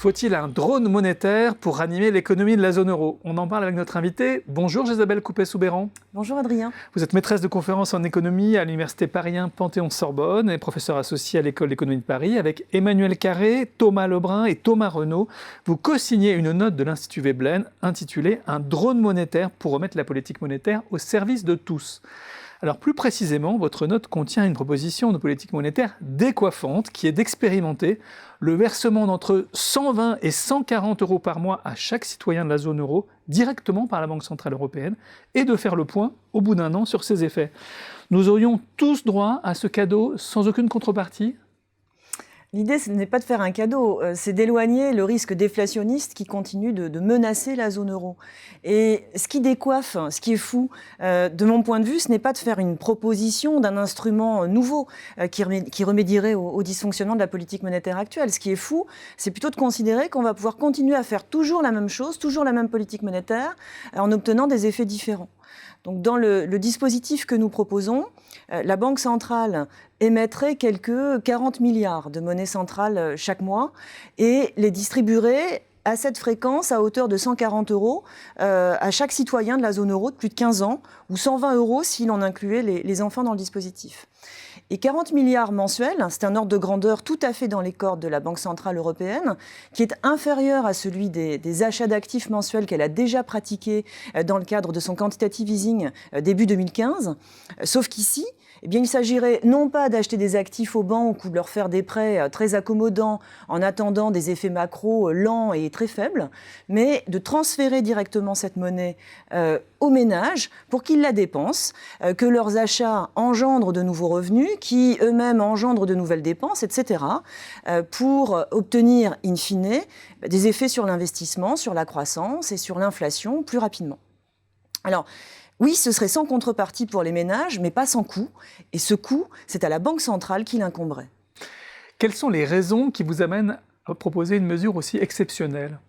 Faut-il un drone monétaire pour ranimer l'économie de la zone euro? On en parle avec notre invitée. Bonjour Isabelle Coupet-Soubeyran. Bonjour Adrien. Vous êtes maîtresse de conférences en économie à l'université Paris 1 Panthéon-Sorbonne et professeur associé à l'école d'économie de Paris. Avec Emmanuel Carré, Thomas Lebrun et Thomas Renaud, vous co-signez une note de l'Institut Veblen intitulée « Un drone monétaire pour remettre la politique monétaire au service de tous ». Alors plus précisément, votre note contient une proposition de politique monétaire décoiffante qui est d'expérimenter le versement d'entre 120 et 140 euros par mois à chaque citoyen de la zone euro directement par la Banque Centrale Européenne et de faire le point au bout d'un an sur ses effets. Nous aurions tous droit à ce cadeau sans aucune contrepartie ? L'idée, ce n'est pas de faire un cadeau, c'est d'éloigner le risque déflationniste qui continue de menacer la zone euro. Et ce qui décoiffe, ce qui est fou, de mon point de vue, ce n'est pas de faire une proposition d'un instrument nouveau qui remédierait au dysfonctionnement de la politique monétaire actuelle. Ce qui est fou, c'est plutôt de considérer qu'on va pouvoir continuer à faire toujours la même chose, toujours la même politique monétaire, en obtenant des effets différents. Donc dans le dispositif que nous proposons, la Banque centrale émettrait quelques 40 milliards de monnaie centrale chaque mois et les distribuerait à cette fréquence à hauteur de 140 euros à chaque citoyen de la zone euro de plus de 15 ans ou 120 euros si l'on incluait les enfants dans le dispositif. Et 40 milliards mensuels, c'est un ordre de grandeur tout à fait dans les cordes de la Banque Centrale Européenne, qui est inférieur à celui des achats d'actifs mensuels qu'elle a déjà pratiqués dans le cadre de son quantitative easing début 2015. Sauf qu'ici, eh bien, il s'agirait non pas d'acheter des actifs aux banques ou de leur faire des prêts très accommodants en attendant des effets macro lents et très faibles, mais de transférer directement cette monnaie aux ménages pour qu'ils la dépensent, que leurs achats engendrent de nouveaux revenus, qui eux-mêmes engendrent de nouvelles dépenses, etc., pour obtenir, in fine, des effets sur l'investissement, sur la croissance et sur l'inflation plus rapidement. Alors, oui, ce serait sans contrepartie pour les ménages, mais pas sans coût. Et ce coût, c'est à la Banque centrale qu'il incomberait. Quelles sont les raisons qui vous amènent à proposer une mesure aussi exceptionnelle ?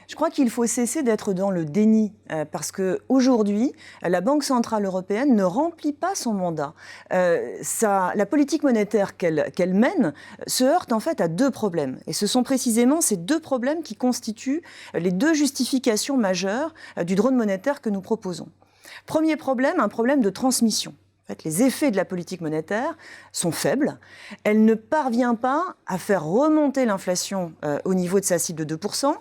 Je crois qu'il faut cesser d'être dans le déni, parce qu'aujourd'hui, la Banque centrale européenne ne remplit pas son mandat. La politique monétaire qu'elle mène se heurte en fait à deux problèmes. Et ce sont précisément ces deux problèmes qui constituent les deux justifications majeures du drone monétaire que nous proposons. Premier problème, un problème de transmission. En fait, les effets de la politique monétaire sont faibles. Elle ne parvient pas à faire remonter l'inflation au niveau de sa cible de 2%.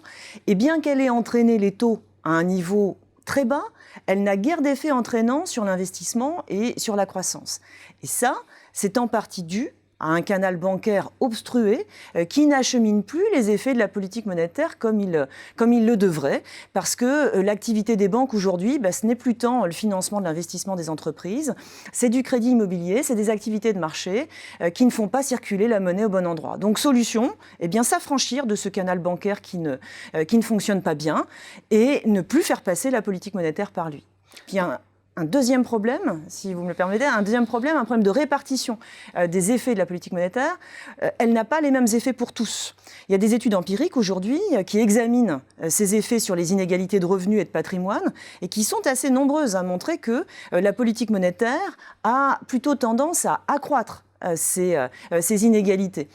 Et bien qu'elle ait entraîné les taux à un niveau très bas, elle n'a guère d'effet entraînant sur l'investissement et sur la croissance. Et ça, c'est en partie dû à un canal bancaire obstrué qui n'achemine plus les effets de la politique monétaire comme il le devrait, parce que l'activité des banques aujourd'hui, ce n'est plus tant le financement de l'investissement des entreprises, c'est du crédit immobilier, c'est des activités de marché qui ne font pas circuler la monnaie au bon endroit. Donc solution, s'affranchir de ce canal bancaire qui ne fonctionne pas bien et ne plus faire passer la politique monétaire par lui. Puis un deuxième problème, si vous me le permettez, un problème de répartition des effets de la politique monétaire. Elle n'a pas les mêmes effets pour tous. Il y a des études empiriques aujourd'hui qui examinent ces effets sur les inégalités de revenus et de patrimoine et qui sont assez nombreuses à montrer que la politique monétaire a plutôt tendance à accroître ces inégalités.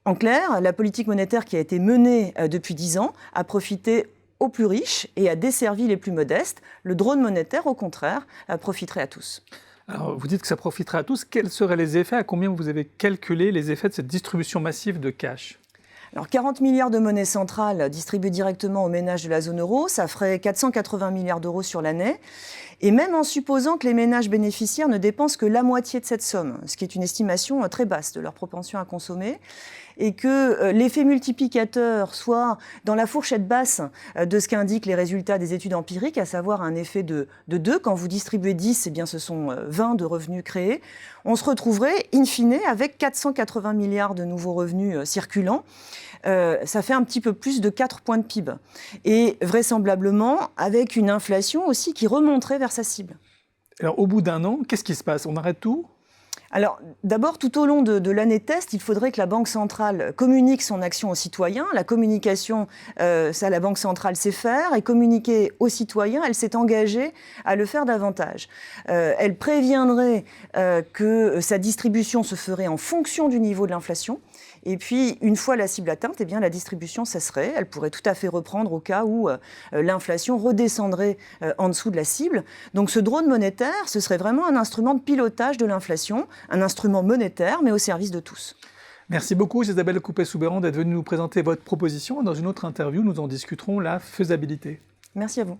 En clair, la politique monétaire qui a été menée depuis 10 ans a profité aux plus riches et a desservi les plus modestes. Le drone monétaire, au contraire, profiterait à tous. Alors, vous dites que ça profiterait à tous. Quels seraient les effets? À combien vous avez calculé les effets de cette distribution massive de cash? Alors 40 milliards de monnaie centrale distribuée directement aux ménages de la zone euro, ça ferait 480 milliards d'euros sur l'année. Et même en supposant que les ménages bénéficiaires ne dépensent que la moitié de cette somme, ce qui est une estimation très basse de leur propension à consommer, et que l'effet multiplicateur soit dans la fourchette basse de ce qu'indiquent les résultats des études empiriques, à savoir un effet de 2. Quand vous distribuez 10, eh bien ce sont 20 de revenus créés. On se retrouverait, in fine, avec 480 milliards de nouveaux revenus circulants. Ça fait un petit peu plus de 4 points de PIB. Et vraisemblablement, avec une inflation aussi qui remonterait vers sa cible. Alors, au bout d'un an, qu'est-ce qui se passe? On arrête tout? Alors, d'abord, tout au long de l'année test, il faudrait que la Banque centrale communique son action aux citoyens. La communication, ça, la Banque centrale sait faire. Et communiquer aux citoyens, elle s'est engagée à le faire davantage. Elle préviendrait que sa distribution se ferait en fonction du niveau de l'inflation. Et puis, une fois la cible atteinte, eh bien, la distribution cesserait. Elle pourrait tout à fait reprendre au cas où l'inflation redescendrait en dessous de la cible. Donc, ce drone monétaire, ce serait vraiment un instrument de pilotage de l'inflation, un instrument monétaire, mais au service de tous. Merci beaucoup, Isabelle Coupet-Soubeyran, d'être venue nous présenter votre proposition. Dans une autre interview, nous en discuterons la faisabilité. Merci à vous.